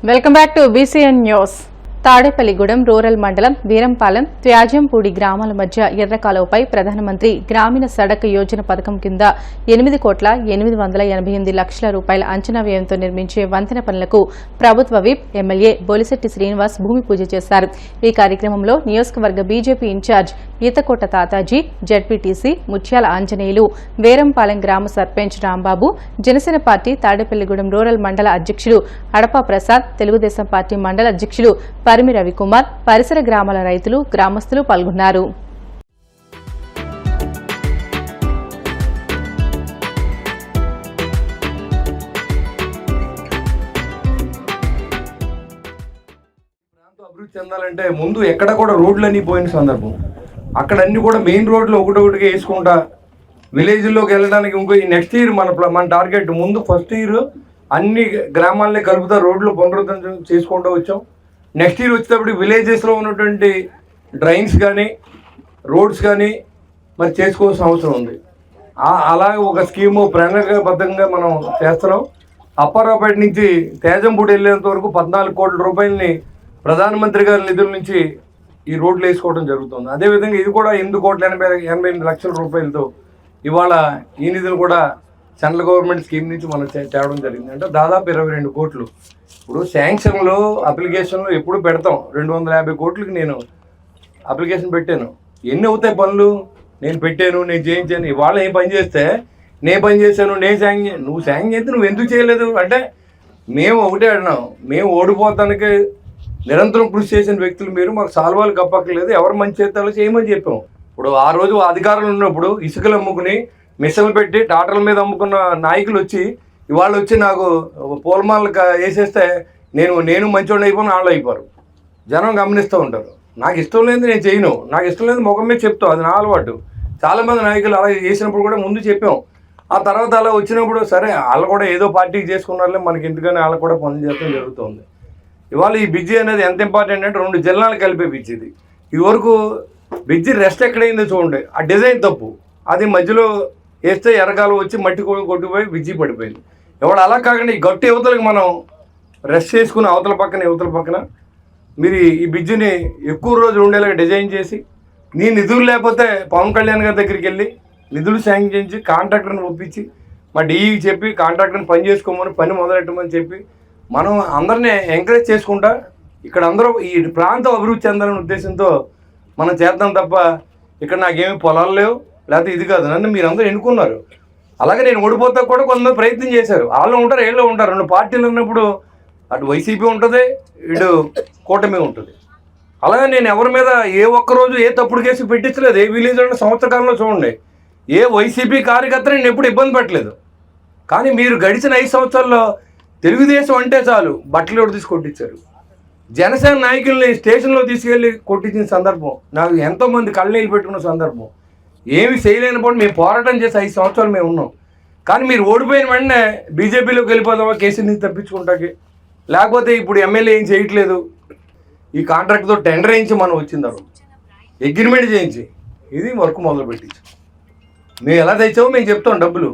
Welcome back to BCN news. Tadepalligudem rural మండలం వీరంపాలెం త్యాజ్యంపూడి గ్రామాల మధ్య ఎర్రకాలువపై ప్రధానమంత్రి గ్రామీణ సడక్ యోజన పథకం కింద 8,888,00,000 రూపాయల అంచనా వ్యయంతో నిర్మించే వంతెన పనులకు ప్రభుత్వ విప్ ఎమ్మెల్యే బొలిశెట్టి శ్రీనివాస్ భూమి పూజ చేశారు. ఈ కార్యక్రమంలో నియోజకవర్గ BJP incharge Eethakota Tataji, ZPTC Mutyala Anjaneyulu, Veerampalem గ్రామ సర్పంచ్ రాంబాబు, జనసేన పార్టీ తాడేపల్లిగూడెం రూరల్ మండల అధ్యక్షుడు అడపా ప్రసాద్, తెలుగుదేశం పార్టీ మండల అధ్యక్షుడు పరిమి రవికుమార్, పరిసర గ్రామాల రైతులు, గ్రామస్తులు పాల్గొన్నారు. అభివృద్ధి చెందాలంటే ముందు ఎక్కడ కూడా రోడ్లన్నీ పోయిన సందర్భం, అక్కడ అన్ని కూడా మెయిన్ రోడ్లు ఒకటొకటిగా వేసుకుంటా విలేజ్లోకి వెళ్ళడానికి ఇంకో నెక్స్ట్ ఇయర్ మన టార్గెట్ ముందు ఫస్ట్ ఇయర్ అన్ని గ్రామాలని కలుపుతా రోడ్లు పునరుద్ధరణ చేసుకుంటూ వచ్చాం. నెక్స్ట్ ఇయర్ వచ్చేటప్పుడు విలేజెస్లో ఉన్నటువంటి డ్రైన్స్ కానీ రోడ్స్ కానీ మరి చేసుకోవాల్సిన అవసరం ఉంది. అలాగే ఒక స్కీము ప్రణాళికాబద్ధంగా మనం చేస్తున్నాం. అప్పారావుపేట నుంచి తేజంపూడి వెళ్ళేంత వరకు 14 కోట్ల రూపాయలని ప్రధానమంత్రి గారి నిధుల నుంచి ఈ రోడ్లు వేసుకోవడం జరుగుతుంది. అదేవిధంగా ఇది కూడా 8,88,00,000 రూపాయలతో ఇవాళ ఈ నిధులు కూడా సెంట్రల్ గవర్నమెంట్ స్కీమ్ నుంచి మనం తేవడం జరిగింది. అంటే దాదాపు 22 కోట్లు. ఇప్పుడు శాంక్షన్లో అప్లికేషన్లో ఎప్పుడు పెడతాం 250 కోట్లకి నేను అప్లికేషన్ పెట్టాను. ఎన్ని అవుతాయి పనులు? నేను పెట్టాను, నేను చేయించాను. ఇవాళ ఏం పని చేస్తే నేను పని చేశాను, నువ్వు శాంక్షన్ చేస్తే నువ్వు ఎందుకు చేయలేదు అంటే మేము ఒకటే అడినాం, మేము ఓడిపోతానికి నిరంతరం కృషి చేసిన వ్యక్తులు మీరు, మాకు సాల్వాలు కప్పక్కర్లేదు, ఎవరు మంచి చేస్తారో చేయమని చెప్పాం. ఇప్పుడు ఆ రోజు అధికారులు ఉన్నప్పుడు ఇసుకలు అమ్ముకుని మిషన్లు పెట్టి టాటర్ల మీద అమ్ముకున్న నాయకులు వచ్చి ఇవాళ వచ్చి నాకు పూలమాలలు వేసేస్తే నేను మంచోళ్ళు అయిపోయిన వాళ్ళు అయిపోరు. జనం గమనిస్తూ ఉంటారు. నాకు ఇష్టం లేదు నేను చేయను, నాకు ఇష్టం లేదు ముఖం మీద చెప్తాం, అది నా అలవాటు. చాలామంది నాయకులు అలా చేసినప్పుడు కూడా ముందు చెప్పాం. ఆ తర్వాత అలా వచ్చినప్పుడు సరే వాళ్ళు కూడా ఏదో పార్టీకి చేసుకున్నారులే, మనకి ఎందుకని వాళ్ళకు కూడా పనులు చేయడం జరుగుతుంది. ఇవాళ ఈ బ్రిడ్జి అనేది ఎంత ఇంపార్టెంట్ అంటే 2 జిల్లాలు కలిపే బ్రిడ్జి ఇది. ఇదివరకు బ్రిడ్జి రెస్ట్ ఎక్కడైందో చూడండి, ఆ డిజైన్ తప్పు. అది మధ్యలో వేస్తే ఎరగాలు వచ్చి మట్టి కొట్టుకుపోయి బ్రిడ్జి పడిపోయింది. ఎవడు అలా కాకుండా ఈ గట్టి యువతలకు మనం రెస్ట్ చేసుకుని యువతల పక్కన మీరు ఈ బ్రిడ్జిని ఎక్కువ రోజులు ఉండేలాగా డిజైన్ చేసి, నీ నిధులు లేకపోతే పవన్ కళ్యాణ్ గారి దగ్గరికి వెళ్ళి నిధులు శాంక్షన్ చేయించి కాంట్రాక్టర్ని ఒప్పించి మా డీఈకి చెప్పి కాంట్రాక్టర్ని పని చేసుకోమని, పని మొదలెట్టమని చెప్పి మనం అందరినీ ఎంకరేజ్ చేసుకుంటా ఇక్కడ అందరూ ఈ ప్రాంతం అభివృద్ధి చెందాలనే ఉద్దేశంతో మనం చేద్దాం తప్ప ఇక్కడ నాకేమీ పొలాలు లేవు లేకపోతే ఇది కాదు. నన్ను మీరందరూ ఎన్నుకున్నారు. అలాగే నేను ఓడిపోతా కూడా కొంతమంది ప్రయత్నం చేశారు. వాళ్ళు ఉంటారు, వీళ్ళు ఉంటారు. 2 పార్టీలు ఉన్నప్పుడు అటు వైసీపీ ఉంటుంది, ఇటు కూటమి ఉంటుంది. అలాగే నేను ఎవరి మీద ఏ ఒక్కరోజు ఏ తప్పుడు కేసు పెట్టించలేదు. ఏ విలేజ్ ఉన్న సంవత్సర కాలంలో చూడండి, ఏ వైసీపీ కార్యకర్తని నేను ఎప్పుడు ఇబ్బంది పెట్టలేదు. కానీ మీరు గడిచిన 5 సంవత్సరాల్లో తెలుగుదేశం అంటే చాలు బట్టలు కూడా తీసి కొట్టించారు. జనసేన నాయకుల్ని స్టేషన్లో తీసుకెళ్ళి కొట్టించిన సందర్భం, నాకు ఎంతోమంది కళ్ళనీళ్ళు పెట్టుకున్న సందర్భం. ఏమి చేయలేనప్పుడు మేము పోరాటం చేసి 5 సంవత్సరాలు మేము ఉన్నాం. కానీ మీరు ఓడిపోయిన వెంటనే బీజేపీలోకి వెళ్ళిపోదామా కేసు నుంచి తప్పించుకుంటాకి, లేకపోతే ఇప్పుడు ఎమ్మెల్యే ఏం చేయట్లేదు, ఈ కాంట్రాక్ట్తో టెండర్ వేయించి మనం వచ్చింది అగ్రిమెంట్ చేయించి ఇది వర్క్ మొదలు పెట్టించి మేము ఎలా తెచ్చామో మేము చెప్తాం. డబ్బులు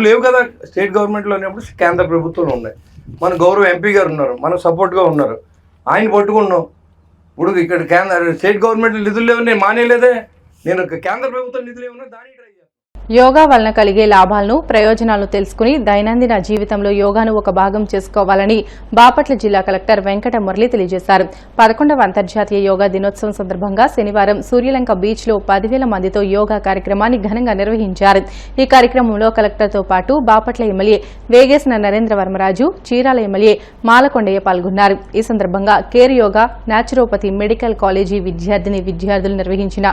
లేవు కదా స్టేట్ గవర్నమెంట్లో ఉన్నప్పుడు కేంద్ర ప్రభుత్వంలో ఉన్నాయి. మన గౌరవ ఎంపీ గారు ఉన్నారు, మనకు సపోర్ట్గా ఉన్నారు, ఆయన పట్టుకున్నాం. ఇప్పుడు ఇక్కడ స్టేట్ గవర్నమెంట్ నిధులు లేవు, నేను మానేలేదే, నేను కేంద్ర ప్రభుత్వం నిధులు ఏమన్నా దాని ట్రై చేస్తాను. యోగా వలన కలిగే లాభాలను, ప్రయోజనాలను తెలుసుకుని దైనందిన జీవితంలో యోగాను ఒక భాగం చేసుకోవాలని బాపట్ల జిల్లా కలెక్టర్ వెంకట మురళి తెలియజేశారు. 11వ అంతర్జాతీయ యోగా దినోత్సవం సందర్భంగా శనివారం సూర్యలంక బీచ్లో 10,000 మందితో యోగా కార్యక్రమాన్ని ఘనంగా నిర్వహించారు. ఈ కార్యక్రమంలో కలెక్టర్తో పాటు బాపట్ల ఎమ్మెల్యే వేగేసిన నరేంద్ర వర్మరాజు, చీరాల ఎమ్మెల్యే మాలకొండయ్య పాల్గొన్నారు. ఈ సందర్భంగా care yoga, naturopathy medical college విద్యార్థులు నిర్వహించిన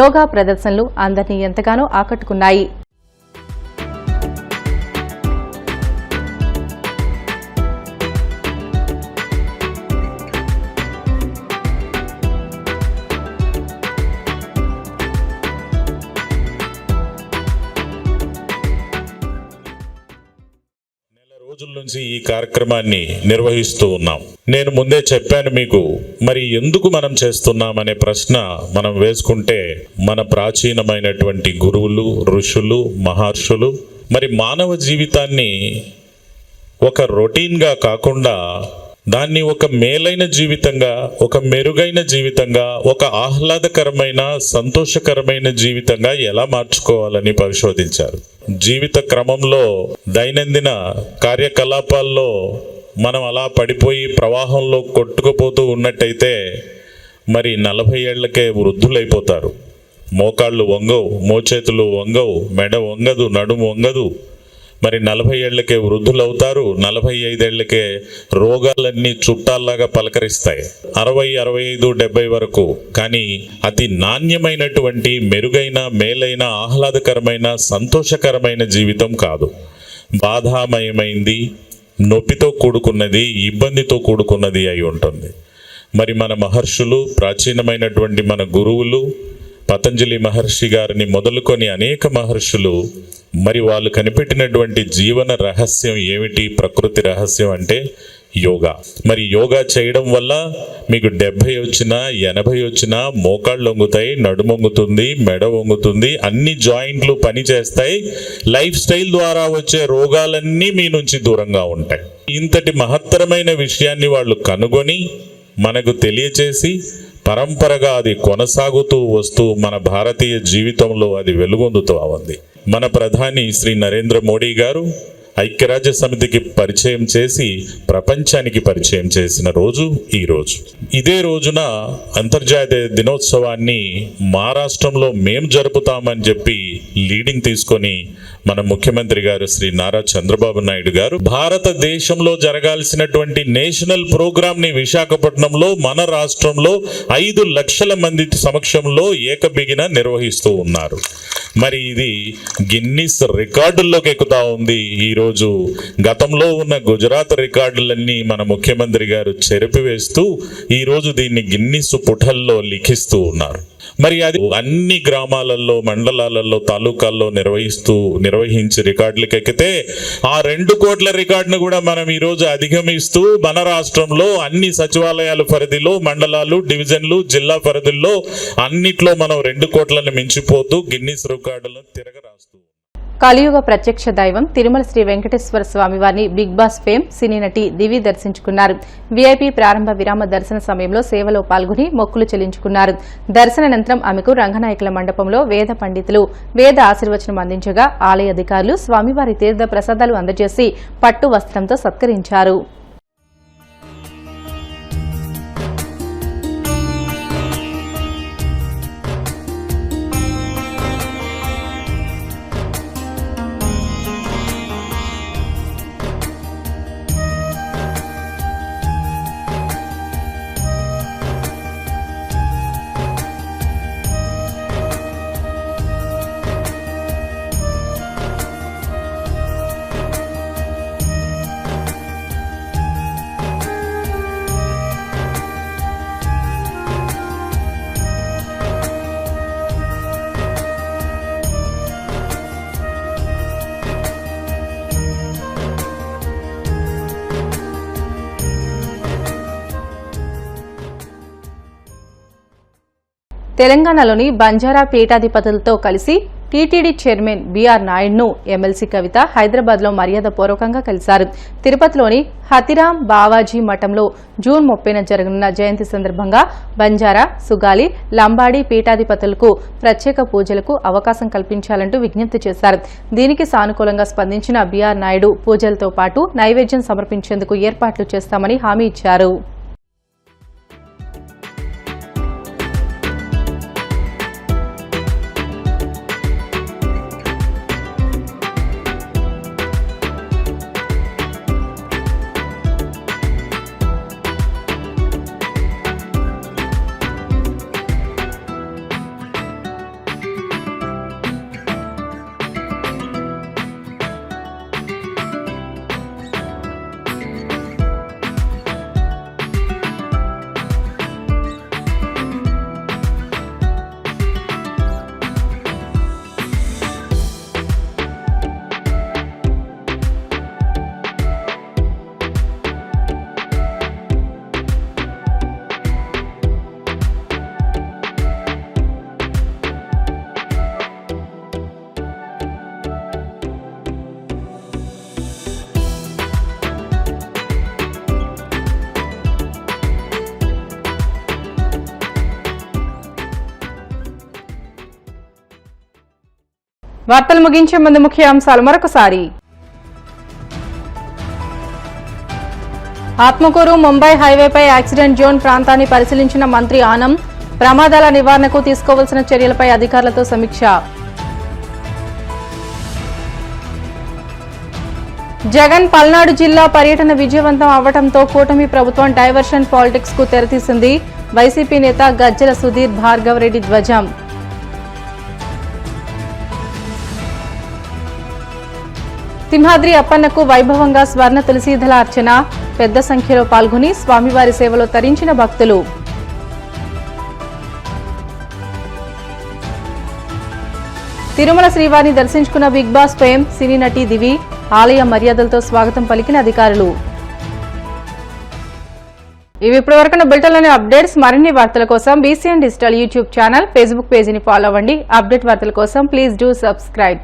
యోగా ప్రదర్శనలు అందరినీ ఎంతగానో ఆకట్టుకున్నాయి. రోజుల నుంచి ఈ కార్యక్రమాన్ని నిర్వహిస్తూ ఉన్నాం. నేను ముందే చెప్పాను మీకు, మరి ఎందుకు మనం చేస్తున్నామనే ప్రశ్న మనం వేసుకుంటే మన ప్రాచీనమైనటువంటి గురువులు, ఋషులు, మహర్షులు మరి మానవ జీవితాన్ని ఒక రొటీన్గా కాకుండా దాన్ని ఒక మేలైన జీవితంగా, ఒక మెరుగైన జీవితంగా, ఒక ఆహ్లాదకరమైన సంతోషకరమైన జీవితంగా ఎలా మార్చుకోవాలని పరిశోధించారు. జీవిత క్రమంలో దైనందిన కార్యకలాపాల్లో మనం అలా పడిపోయి ప్రవాహంలో కొట్టుకుపోతూ ఉన్నట్టయితే మరి 40 ఏళ్లకే వృద్ధులైపోతారు. మోకాళ్ళు వంగవు, మోచేతులు వంగవు, మెడ వంగదు, నడుము వంగదు. మరి 40 ఏళ్లకే వృద్ధులవుతారు. 45 ఏళ్లకే రోగాలన్నీ చుట్టాల్లాగా పలకరిస్తాయి. 60, 65, 70 వరకు. కానీ అతి నాణ్యమైనటువంటి మెరుగైన, మేలైన, ఆహ్లాదకరమైన, సంతోషకరమైన జీవితం కాదు. బాధామయమైంది, నొప్పితో కూడుకున్నది, ఇబ్బందితో కూడుకున్నది అయి ఉంటుంది. మరి మన మహర్షులు, ప్రాచీనమైనటువంటి మన గురువులు, పతంజలి మహర్షి గారిని మొదలుకొని అనేక మహర్షులు, మరి వాళ్ళు కనిపెట్టినటువంటి జీవన రహస్యం ఏమిటి? ప్రకృతి రహస్యం అంటే యోగా. మరి యోగా చేయడం వల్ల మీకు 70 వచ్చినా 80 వచ్చినా మోకాళ్ళు వంగుతాయి, నడుము వంగుతుంది, మెడ వంగుతుంది, అన్ని జాయింట్లు పని చేస్తాయి. లైఫ్ స్టైల్ ద్వారా వచ్చే రోగాలన్నీ మీ నుంచి దూరంగా ఉంటాయి. ఇంతటి మహత్తరమైన విషయాన్ని వాళ్ళు కనుగొని మనకు తెలియచేసి పరంపరగా అది కొనసాగుతూ వస్తూ మన భారతీయ జీవితంలో అది వెలుగొందుతూ ఉంది. మన ప్రధాని శ్రీ నరేంద్ర మోడీ గారు ఐక్యరాజ్య సమితికి పరిచయం చేసి ప్రపంచానికి పరిచయం చేసిన రోజు ఈ రోజు. ఇదే రోజున అంతర్జాతీయ దినోత్సవాన్ని మా రాష్ట్రంలో మేం జరుపుతామని చెప్పి లీడింగ్ తీసుకొని మన ముఖ్యమంత్రి గారు శ్రీ నారా చంద్రబాబు నాయుడు గారు భారతదేశంలో జరగాల్సినటువంటి నేషనల్ ప్రోగ్రామ్ని విశాఖపట్నంలో మన రాష్ట్రంలో 5 లక్షల మంది సమక్షంలో ఏకబిగిన నిర్వహిస్తూ ఉన్నారు. మరి ఇది గిన్నిస్ రికార్డుల్లోకి ఎక్కుతా ఉంది. ఈరోజు గతంలో ఉన్న గుజరాత్ రికార్డులన్నీ మన ముఖ్యమంత్రి గారు చెరిపివేస్తూ ఈరోజు దీన్ని గిన్నిస్ పుటల్లో లిఖిస్తూ ఉన్నారు. మరి అది అన్ని గ్రామాలలో, మండలాలలో, తాలూకాల్లో నిర్వహించి రికార్డులకు ఎక్కితే ఆ 2 కోట్ల రికార్డును కూడా మనం ఈరోజు అధిగమిస్తూ మన రాష్ట్రంలో అన్ని సచివాలయాల పరిధిలో, మండలాలు, డివిజన్లు, జిల్లా పరిధుల్లో అన్నిట్లో మనం 2 కోట్లను మించిపోతూ గిన్నిస్ రికార్డులను తిరగరాస్తూ. కలియుగ ప్రత్యక్ష దైవం తిరుమల శ్రీ వెంకటేశ్వర స్వామి వారిని బిగ్ బాస్ ఫేమ్ సినీ నటి దివి దర్శించుకున్నారు. వీఐపీ ప్రారంభ విరామ దర్శన సమయంలో సేవలో పాల్గొని మొక్కులు చెల్లించుకున్నారు. దర్శనానంతరం ఆమెకు రంగనాయకుల మండపంలో వేద పండితులు వేద ఆశీర్వచనం అందించగా ఆలయ అధికారులు స్వామివారి తీర్థ ప్రసాదాలు అందజేసి పట్టు వస్త్రంతో సత్కరించారు. తెలంగాణలోని బంజారా పీఠాధిపతులతో కలిసి టీటీడీ చైర్మన్ బీఆర్ నాయుడును ఎమ్మెల్సీ కవిత హైదరాబాద్లో మర్యాదపూర్వకంగా కలిశారు. తిరుపతిలోని హతిరాం బావాజీ మఠంలో జూన్ 30న జరగనున్న జయంతి సందర్భంగా బంజారా, సుగాలి, లంబాడీ పీఠాధిపతులకు ప్రత్యేక పూజలకు అవకాశం కల్పించాలంటూ విజ్ఞప్తి చేశారు. దీనికి సానుకూలంగా స్పందించిన బీఆర్ నాయుడు పూజలతో పాటు నైవేద్యం సమర్పించేందుకు ఏర్పాట్లు చేస్తామని హామీ ఇచ్చారు. వార్తలు ముగించే ముందు ముఖ్యాంశాలు మరొకసారి. ఆత్మకూరు ముంబై హైవేపై యాక్సిడెంట్ జోన్ ప్రాంతాన్ని పరిశీలించిన మంత్రి ఆనం. ప్రమాదాల నివారణకు తీసుకోవాల్సిన చర్యలపై అధికారులతో సమీక్ష. జగన్ పల్నాడు జిల్లా పర్యటన విజయవంతం అవ్వడంతో కూటమి ప్రభుత్వం డైవర్షన్ పాలిటిక్స్ కు తెరతీసింది. వైసీపీ నేత గజ్జల సుధీర్ భార్గవ్ రెడ్డి ధ్వజం. సింహాద్రి అప్పన్నకు వైభవంగా స్వర్ణ తులసీదళ అర్చన. పెద్ద సంఖ్యలో పాల్గొని స్వామివారి సేవలో తరించిన భక్తులు. తిరుమల శ్రీవారిని దర్శించుకున్న బిగ్ బాస్ ఫేమ్ సినీ నటి దివి. ఆలయ మర్యాదలతో స్వాగతం పలికిన అధికారులు. ఇవి ఇప్పటివరకున్న బులెటిన్లోని అప్డేట్స్. మరిన్ని వార్తల కోసం BCN digital YouTube channel, Facebook పేజీని ఫాలో అవ్వండి. అప్డేట్ వార్తల కోసం ప్లీజ్ డూ సబ్స్క్రైబ్.